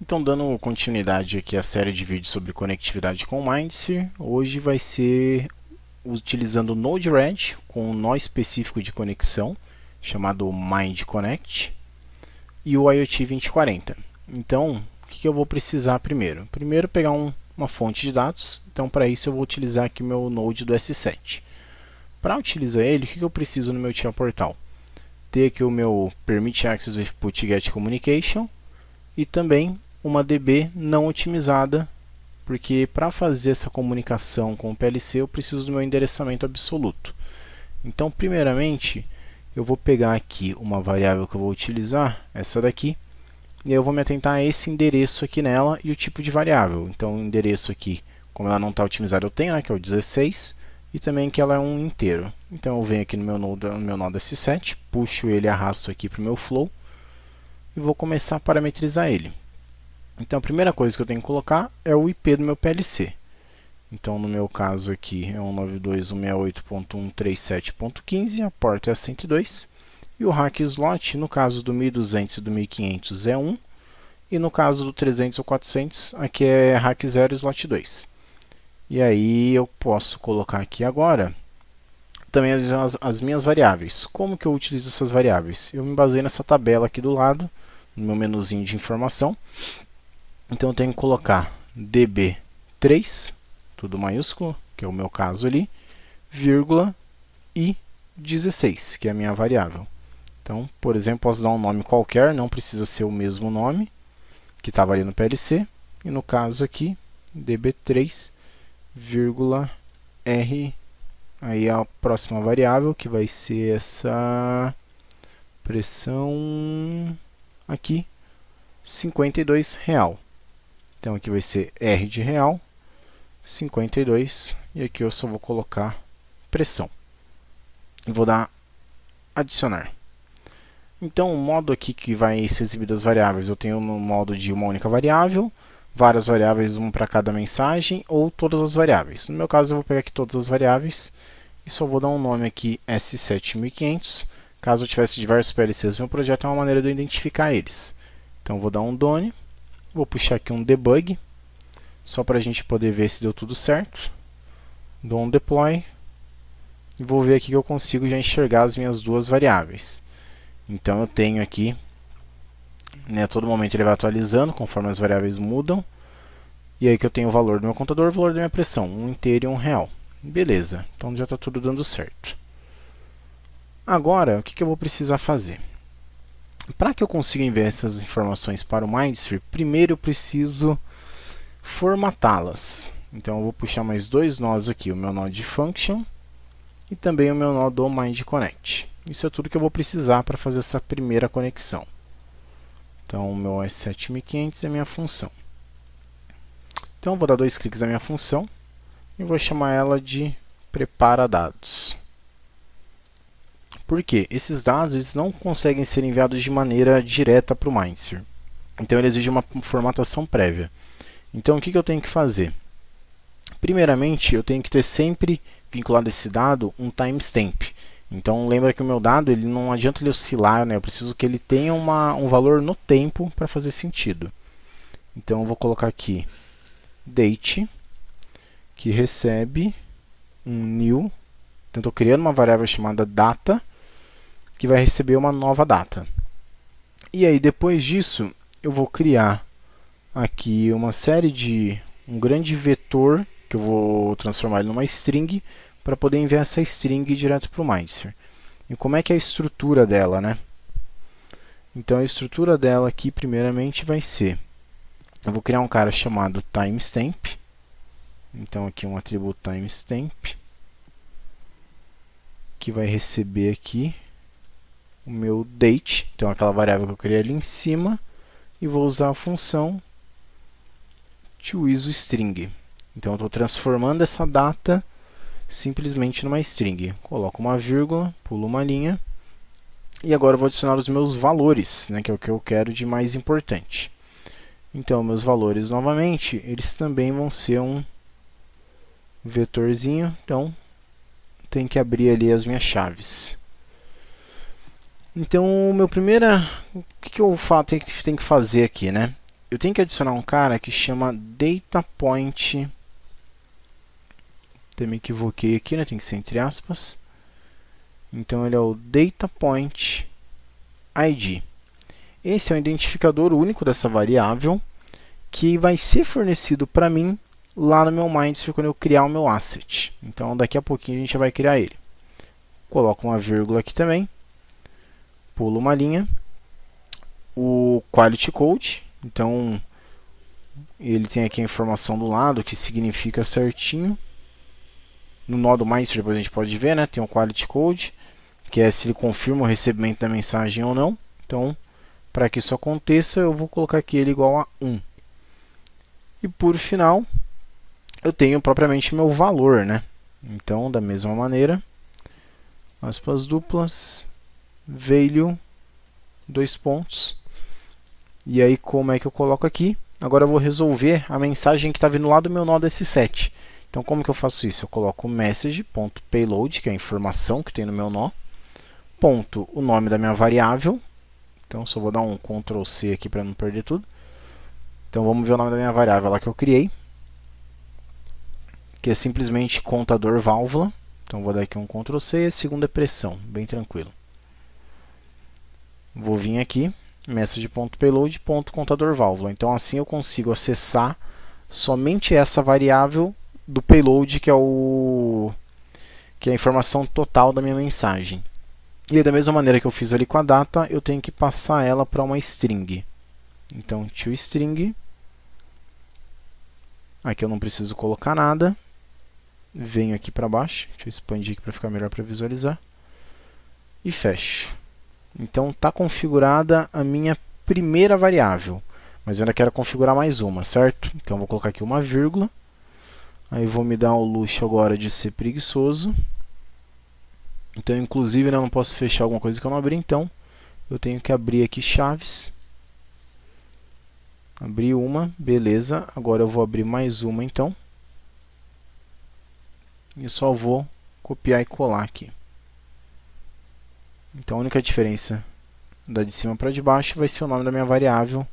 Então, dando continuidade aqui à série de vídeos sobre conectividade com o MindSphere, hoje vai ser utilizando o Node-RED com um nó específico de conexão, chamado MindConnect, e o IoT 2040. Então, o que eu vou precisar primeiro? Primeiro, pegar uma fonte de dados. Então, para isso, eu vou utilizar aqui o meu Node do S7. Para utilizar ele, o que eu preciso no meu TIA Portal? Ter aqui o meu Permit Access with PutGet Communication e também uma DB não otimizada, porque para fazer essa comunicação com o PLC eu preciso do meu endereçamento absoluto. Então, primeiramente, eu vou pegar aqui uma variável que eu vou utilizar, essa daqui, e eu vou me atentar a esse endereço aqui nela e o tipo de variável. Então, o endereço aqui, como ela não está otimizada, eu tenho, né, que é o 16, e também que ela é um inteiro. Então, eu venho aqui no meu Node S7, puxo ele e arrasto aqui para o meu flow, e vou começar a parametrizar ele. Então, a primeira coisa que eu tenho que colocar é o IP do meu PLC. Então, no meu caso aqui é 192.168.137.15, a porta é a 102. E o rack slot, no caso do 1200 e do 1500 é 1. E no caso do 300 ou 400, aqui é rack 0 slot 2. E aí eu posso colocar aqui agora também as minhas variáveis. Como que eu utilizo essas variáveis? Eu me baseio nessa tabela aqui do lado, no meu menuzinho de informação. Então eu tenho que colocar db3, tudo maiúsculo, que é o meu caso ali, vírgula e 16, que é a minha variável. Então, por exemplo, posso dar um nome qualquer, não precisa ser o mesmo nome que estava ali no PLC. E no caso aqui, db3, vírgula r, aí a próxima variável, que vai ser essa pressão aqui, 52 real. Então aqui vai ser R de real, 52, e aqui eu só vou colocar pressão. E vou dar adicionar. Então o modo aqui que vai ser exibido as variáveis, eu tenho no modo de uma única variável, várias variáveis, uma para cada mensagem, ou todas as variáveis. No meu caso eu vou pegar aqui todas as variáveis, e só vou dar um nome aqui S7500. Caso eu tivesse diversos PLCs no meu projeto, é uma maneira de eu identificar eles. Então vou dar um done. Vou puxar aqui um debug, só para a gente poder ver se deu tudo certo. Dou um deploy e vou ver aqui que eu consigo já enxergar as minhas duas variáveis. Então eu tenho aqui, né, a todo momento ele vai atualizando conforme as variáveis mudam. E aí que eu tenho o valor do meu contador, o valor da minha pressão, um inteiro e um real. Beleza, então já está tudo dando certo. Agora, o que eu vou precisar fazer? Para que eu consiga enviar essas informações para o MindSphere, primeiro eu preciso formatá-las. Então eu vou puxar mais dois nós aqui, o meu nó de function e também o meu nó do MindConnect. Isso é tudo que eu vou precisar para fazer essa primeira conexão. Então o meu S7500 é a minha função. Então eu vou dar dois cliques na minha função e vou chamar ela de prepara dados. Por quê? Esses dados eles não conseguem ser enviados de maneira direta para o MindSphere. Então ele exige uma formatação prévia. Então o que eu tenho que fazer? Primeiramente, eu tenho que ter sempre vinculado a esse dado um timestamp. Então lembra que o meu dado ele não adianta ele oscilar, né? Eu preciso que ele tenha um valor no tempo para fazer sentido. Então eu vou colocar aqui date, que recebe um new. Então estou criando uma variável chamada data, que vai receber uma nova data. E aí depois disso eu vou criar aqui uma série de um grande vetor que eu vou transformar ele numa string para poder enviar essa string direto para o MindSphere. E como é que é a estrutura dela, né? Então a estrutura dela aqui primeiramente vai ser, eu vou criar um cara chamado timestamp. Então aqui um atributo timestamp que vai receber aqui o meu date, então aquela variável que eu criei ali em cima, e vou usar a função toIsoString. Então eu estou transformando essa data simplesmente numa string. Coloco uma vírgula, pulo uma linha, e agora eu vou adicionar os meus valores, né, que é o que eu quero de mais importante. Então meus valores novamente, eles também vão ser um vetorzinho, então tem que abrir ali as minhas chaves. Então, o que eu tenho que fazer aqui, né? eu tenho que adicionar um cara que chama DataPoint. Até me equivoquei aqui, né? Tem que ser entre aspas. Então ele é o DataPoint ID. Esse é o identificador único dessa variável que vai ser fornecido para mim lá no meu Mindsphere quando eu criar o meu asset. Então daqui a pouquinho a gente vai criar ele. Coloco uma vírgula aqui também, pulo uma linha, o quality code, então ele tem aqui a informação do lado que significa certinho. No nodo Mindsphere depois a gente pode ver, né? Tem o quality code, que é se ele confirma o recebimento da mensagem ou não. Então, para que isso aconteça, eu vou colocar aqui ele igual a 1. E por final, eu tenho propriamente meu valor, né? Então, da mesma maneira, aspas duplas, value, 2 pontos. E aí, como é que eu coloco aqui? Agora eu vou resolver a mensagem que está vindo lá do meu nó S7. Então, como que eu faço isso? Eu coloco message.payload, que é a informação que tem no meu nó, ponto, o nome da minha variável. Então, só vou dar um Ctrl C aqui para não perder tudo. Então, vamos ver o nome da minha variável lá que eu criei, que é simplesmente contador válvula. Então, vou dar aqui um Ctrl C e a segunda é pressão, bem tranquilo. Vou vir aqui, message.payload.contador válvula. Então, assim eu consigo acessar somente essa variável do payload, que é a informação total da minha mensagem. E da mesma maneira que eu fiz ali com a data, eu tenho que passar ela para uma string. Então, toString. Aqui eu não preciso colocar nada. Venho aqui para baixo. Deixa eu expandir aqui para ficar melhor para visualizar. E fecho. Então, está configurada a minha primeira variável. Mas eu ainda quero configurar mais uma, certo? Então, vou colocar aqui uma vírgula. Aí vou me dar o luxo agora de ser preguiçoso. Então, inclusive, eu não posso fechar alguma coisa que eu não abri. Então, eu tenho que abrir aqui chaves. Abri uma, beleza. Agora eu vou abrir mais uma, então. E só vou copiar e colar aqui. Então, a única diferença da de cima para de baixo vai ser o nome da minha variável,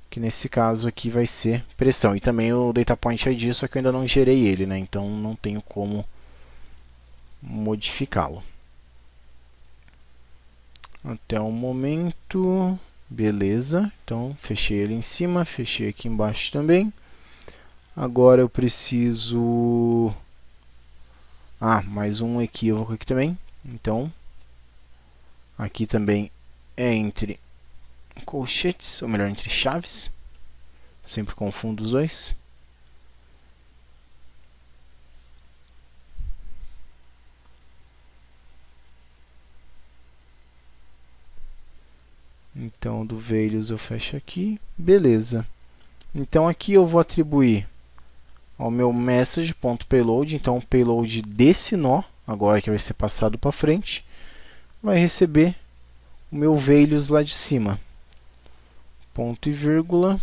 que nesse caso aqui vai ser pressão. E também o DataPoint ID, só que eu ainda não gerei ele, né? Então, não tenho como modificá-lo. Até o momento, beleza. Então, fechei ele em cima, fechei aqui embaixo também. Agora eu preciso... mais um equívoco aqui também. Então, aqui também é entre colchetes, ou melhor, entre chaves. Sempre confundo os dois. Então, do values eu fecho aqui. Beleza. Então, aqui eu vou atribuir ao meu message.payload. Então, o payload desse nó, agora que vai ser passado para frente, vai receber o meu values lá de cima. Ponto e vírgula.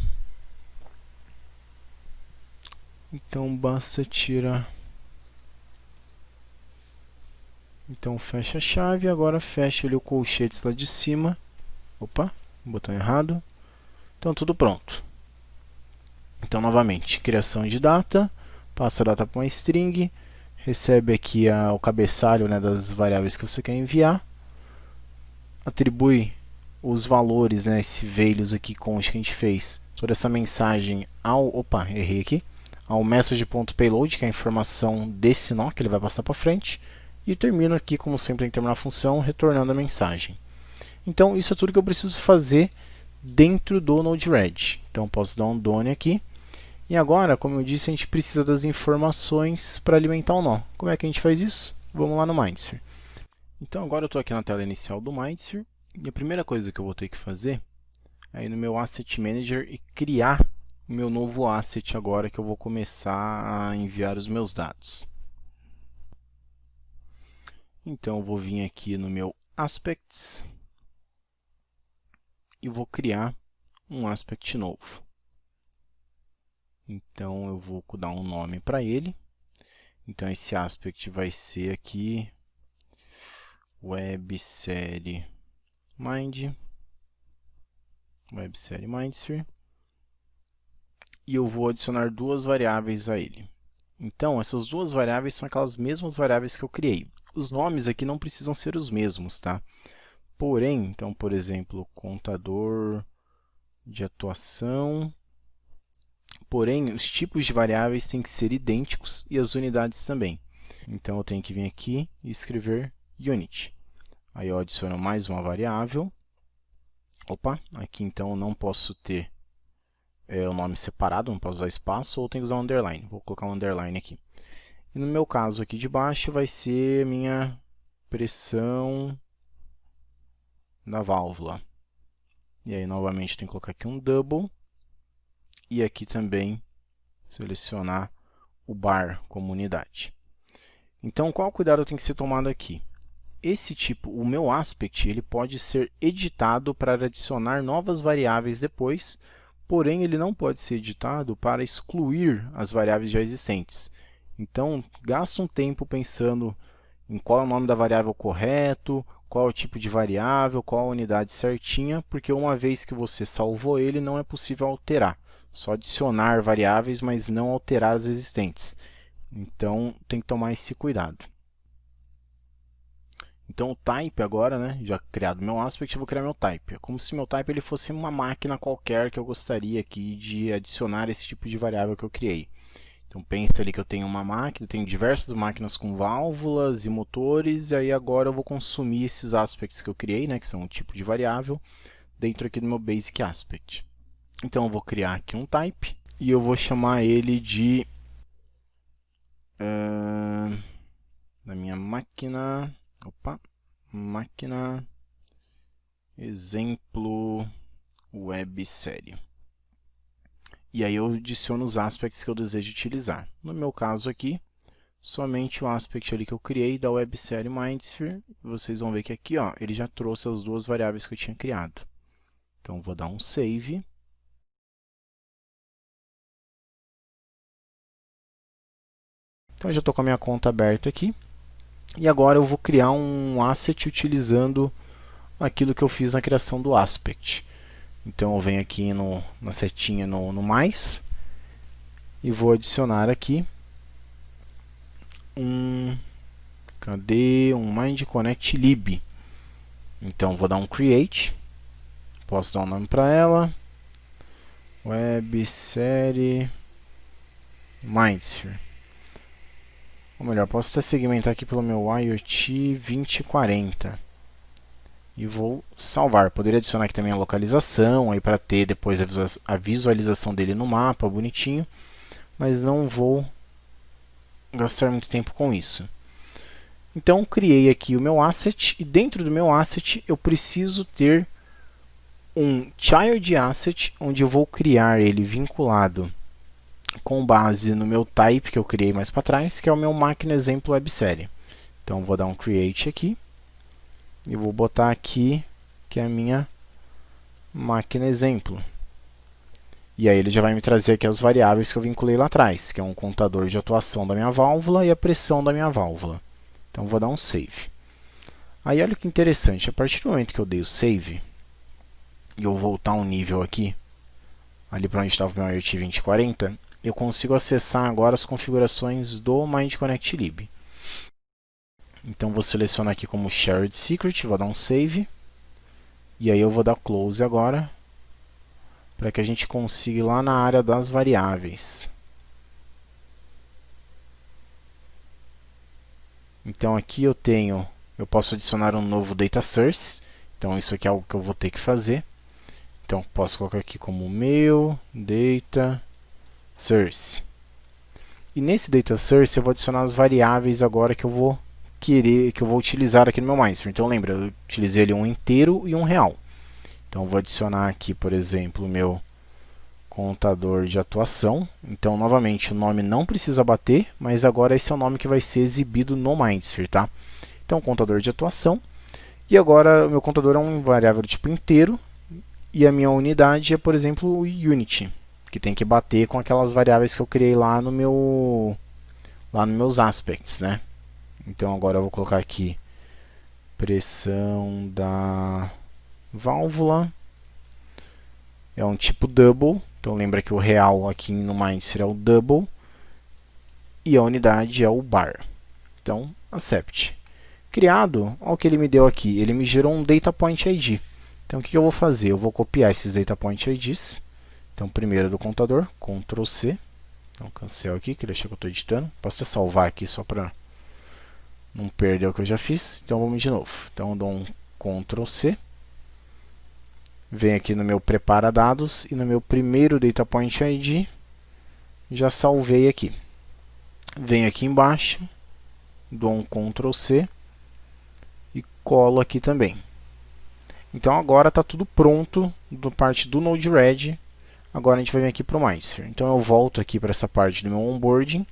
Então, basta tirar. Então, fecha a chave. Agora, fecha ali o colchetes lá de cima. Opa, botão errado. Então, tudo pronto. Então, novamente, criação de data, passa a data para uma string, recebe aqui o cabeçalho, né, das variáveis que você quer enviar, atribui os valores, né, esse values aqui com que a gente fez, toda essa mensagem errei aqui, ao message.payload, que é a informação desse nó que ele vai passar para frente, e termino aqui, como sempre, em terminar a função, retornando a mensagem. Então, isso é tudo que eu preciso fazer dentro do Node-RED. Então, posso dar um done aqui. E agora, como eu disse, a gente precisa das informações para alimentar o nó. Como é que a gente faz isso? Vamos lá no Mindsphere. Então, agora eu estou aqui na tela inicial do Mindsphere. E a primeira coisa que eu vou ter que fazer é ir no meu Asset Manager e criar o meu novo asset agora que eu vou começar a enviar os meus dados. Então, eu vou vir aqui no meu Aspects e vou criar um aspect novo. Então, eu vou dar um nome para ele. Então, esse aspect vai ser aqui WebSerie Mindsphere. e eu vou adicionar duas variáveis a ele. Então, essas duas variáveis são aquelas mesmas variáveis que eu criei. Os nomes aqui não precisam ser os mesmos, tá? Porém, então, por exemplo, contador de atuação. Porém, os tipos de variáveis têm que ser idênticos e as unidades também. Então, eu tenho que vir aqui e escrever unit. Aí eu adiciono mais uma variável. Opa, aqui então eu não posso ter o nome separado, não posso usar espaço, ou tenho que usar um underline. Vou colocar um underline aqui. E no meu caso aqui de baixo vai ser minha pressão da válvula. E aí novamente tenho que colocar aqui um double. E aqui também selecionar o bar como unidade. Então, qual cuidado tem que ser tomado aqui? Esse tipo, o meu aspect, ele pode ser editado para adicionar novas variáveis depois, porém ele não pode ser editado para excluir as variáveis já existentes. Então, gasta um tempo pensando em qual é o nome da variável correto, qual é o tipo de variável, qual a unidade certinha, porque uma vez que você salvou ele, não é possível alterar. Só adicionar variáveis, mas não alterar as existentes. Então, tem que tomar esse cuidado. Então, o type agora, né, já criado meu aspect, eu vou criar meu type. É como se meu type ele fosse uma máquina qualquer que eu gostaria aqui de adicionar esse tipo de variável que eu criei. Então, pensa ali que eu tenho uma máquina, eu tenho diversas máquinas com válvulas e motores, e aí agora eu vou consumir esses aspects que eu criei, né, que são um tipo de variável, dentro aqui do meu basic aspect. Então, eu vou criar aqui um type, e eu vou chamar ele de... da minha máquina... Opa! Máquina exemplo websérie. E aí eu adiciono os aspects que eu desejo utilizar. No meu caso aqui, somente o aspect ali que eu criei da websérie Mindsphere. Vocês vão ver que aqui, ó, ele já trouxe as duas variáveis que eu tinha criado. Então, vou dar um save. Então, eu já estou com a minha conta aberta aqui. E agora eu vou criar um asset utilizando aquilo que eu fiz na criação do aspect. Então eu venho aqui na setinha no mais e vou adicionar aqui um Mind Connect lib. Então vou dar um create, posso dar um nome para ela, websérie Mindsphere. Ou melhor, posso até segmentar aqui pelo meu IoT 2040. E vou salvar. Poderia adicionar aqui também a localização, aí para ter depois a visualização dele no mapa, bonitinho. Mas não vou gastar muito tempo com isso. Então, criei aqui o meu asset, e dentro do meu asset eu preciso ter um child asset, onde eu vou criar ele vinculado com base no meu type que eu criei mais para trás, que é o meu máquina exemplo websérie. Então, vou dar um create aqui. E vou botar aqui que é a minha máquina exemplo. E aí ele já vai me trazer aqui as variáveis que eu vinculei lá atrás, que é um contador de atuação da minha válvula e a pressão da minha válvula. Então vou dar um save. Aí olha que interessante, a partir do momento que eu dei o save, e eu voltar um nível aqui, ali para onde estava o meu IoT 2040, eu consigo acessar agora as configurações do Mind Connect lib. Então vou selecionar aqui como Shared Secret, vou dar um save. E aí eu vou dar close agora, para que a gente consiga ir lá na área das variáveis. Então aqui eu posso adicionar um novo data source. Então isso aqui é algo que eu vou ter que fazer. Então posso colocar aqui como meu data source. E nesse data source eu vou adicionar as variáveis agora que eu vou utilizar aqui no meu Mindsphere. Então lembra, eu utilizei ali um inteiro e um real. Então vou adicionar aqui, por exemplo, o meu contador de atuação. Então novamente o nome não precisa bater, mas agora esse é o nome que vai ser exibido no Mindsphere, tá? Então contador de atuação. E agora o meu contador é um variável do tipo inteiro e a minha unidade é, por exemplo, o unit, que tem que bater com aquelas variáveis que eu criei lá nos meus aspects, né? Então agora eu vou colocar aqui pressão da válvula. É um tipo double, Então lembra que o real aqui no Mindsphere é o double e a unidade é o bar. Então, accept. Criado, olha o que ele me deu aqui. Ele me gerou um data point ID. Então, o que eu vou fazer? Eu vou copiar esses data point IDs. Então, primeiro do contador, Ctrl C. Então, cancel aqui, que ele achou que eu estou editando. Posso até salvar aqui só para não perder o que eu já fiz. Então, vamos de novo. Então, eu dou um Ctrl C. Venho aqui no meu prepara dados e no meu primeiro data point ID já salvei aqui. Venho aqui embaixo, dou um Ctrl C e colo aqui também. Então agora está tudo pronto da parte do Node-RED. Agora a gente vai vir aqui para o Mindsphere. Então eu volto aqui para essa parte do meu onboarding,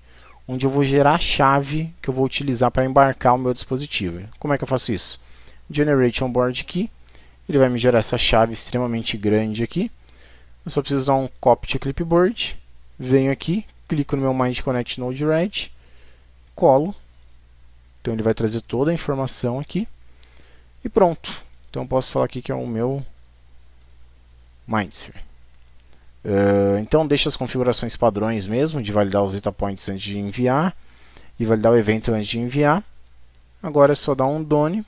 onde eu vou gerar a chave que eu vou utilizar para embarcar o meu dispositivo. Como é que eu faço isso? Generate Onboard Key. Ele vai me gerar essa chave extremamente grande aqui. Eu só preciso dar um copy to clipboard. Venho aqui, clico no meu Mind Connect Node-RED, colo. Então ele vai trazer toda a informação aqui. E pronto. Então eu posso falar aqui que é o meu Mindsphere. Então deixa as configurações padrões mesmo, de validar os data points antes de enviar e validar o evento antes de enviar. Agora é só dar um done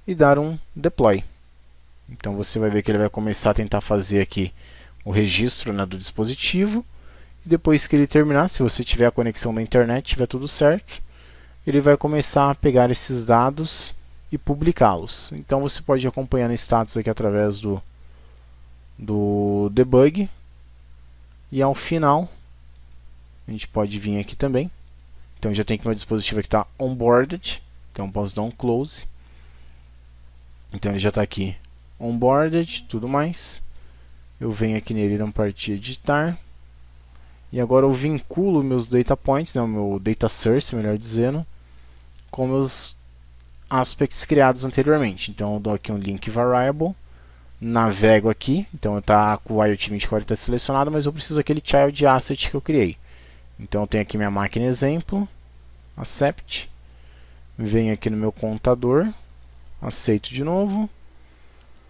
e dar um deploy. Então você vai ver que ele vai começar a tentar fazer aqui o registro, né, do dispositivo. E depois que ele terminar, se você tiver a conexão da internet, tiver tudo certo, ele vai começar a pegar esses dados e publicá-los. Então você pode ir acompanhando status aqui através do debug. E ao final, a gente pode vir aqui também. Então já tem que meu dispositivo aqui está onboarded. Então posso dar um close. Então ele já está aqui onboarded, tudo mais. Eu venho aqui nele na parte editar. E agora eu vinculo meus data points, né, o meu data source, melhor dizendo, com meus aspects criados anteriormente. Então eu dou aqui um link variable, navego aqui, então está com o IoT 2040 selecionado, mas eu preciso daquele child asset que eu criei. Então eu tenho aqui minha máquina exemplo, accept, venho aqui no meu contador, aceito de novo,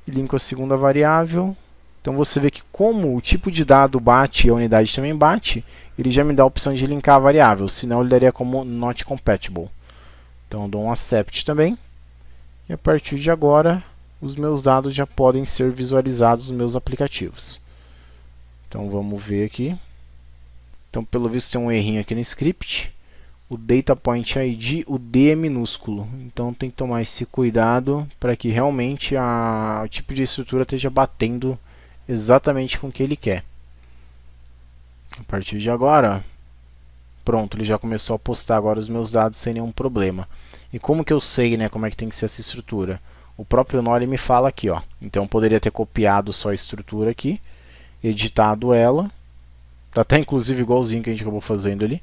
e linko a segunda variável. Então você vê que como o tipo de dado bate e a unidade também bate, ele já me dá a opção de linkar a variável, senão ele daria como not compatible. Então eu dou um accept também, e a partir de agora os meus dados já podem ser visualizados nos meus aplicativos. Então vamos ver aqui. Então pelo visto tem um errinho aqui no script. O data point ID, o D é minúsculo. Então tem que tomar esse cuidado para que realmente o tipo de estrutura esteja batendo exatamente com o que ele quer. A partir de agora, pronto, ele já começou a postar agora os meus dados sem nenhum problema. E como que eu sei, né, como é que tem que ser essa estrutura? O próprio Node me fala aqui, ó. Então eu poderia ter copiado só a estrutura aqui, editado ela, tá até inclusive igualzinho que a gente acabou fazendo ali.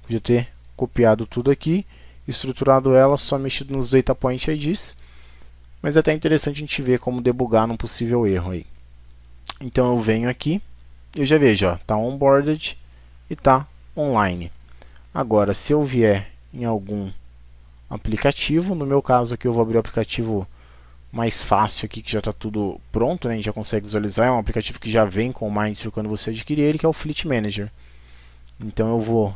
Podia ter copiado tudo aqui, estruturado ela, só mexido nos data point IDs. Mas é até interessante a gente ver como debugar num possível erro aí. Então eu venho aqui, eu já vejo, ó, tá onboarded e tá online. Agora, se eu vier em algum aplicativo, no meu caso aqui eu vou abrir o aplicativo mais fácil aqui, que já está tudo pronto, né? A gente já consegue visualizar, é um aplicativo que já vem com o Mindsphere quando você adquirir ele, que é o Fleet Manager. Então eu vou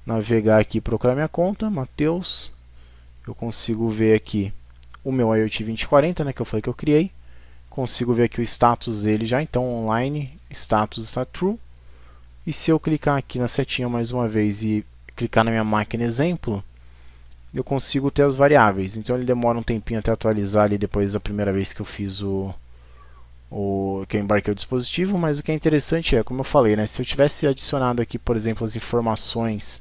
navegar aqui e procurar minha conta, Matheus. Eu consigo ver aqui o meu IoT 2040, né, que eu falei que eu criei. Consigo ver aqui o status dele já, então online, status está true. E se eu clicar aqui na setinha mais uma vez e clicar na minha máquina exemplo, eu consigo ter as variáveis. Então ele demora um tempinho até atualizar ali depois da primeira vez que eu fiz que eu embarquei o dispositivo, mas o que é interessante é, como eu falei, né, se eu tivesse adicionado aqui, por exemplo, as informações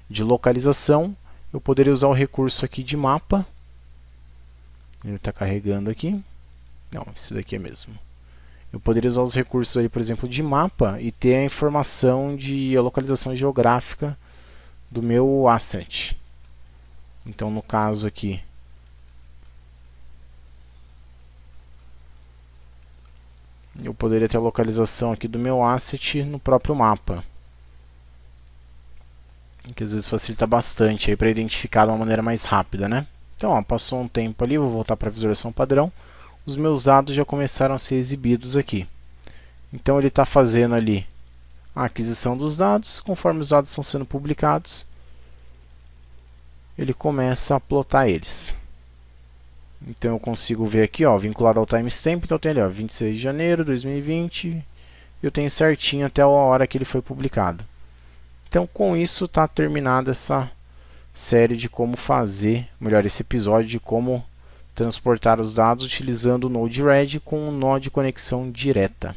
de localização, eu poderia usar o recurso aqui de mapa. Ele está carregando aqui. Não, esse daqui é mesmo. Eu poderia usar os recursos aí, por exemplo, de mapa e ter a informação de a localização geográfica do meu asset. Então, no caso aqui, eu poderia ter a localização aqui do meu asset no próprio mapa, que às vezes facilita bastante para identificar de uma maneira mais rápida, né? Então, ó, passou um tempo ali, vou voltar para a visualização padrão. Os meus dados já começaram a ser exibidos aqui. Então ele está fazendo ali a aquisição dos dados. Conforme os dados estão sendo publicados, ele começa a plotar eles. Então eu consigo ver aqui, ó, vinculado ao timestamp. Então tem ali, ó, 26 de janeiro de 2020. Eu tenho certinho até a hora que ele foi publicado. Então com isso está terminada essa série de como fazer, melhor, esse episódio de como transportar os dados utilizando o Node-RED com um nó de conexão direta.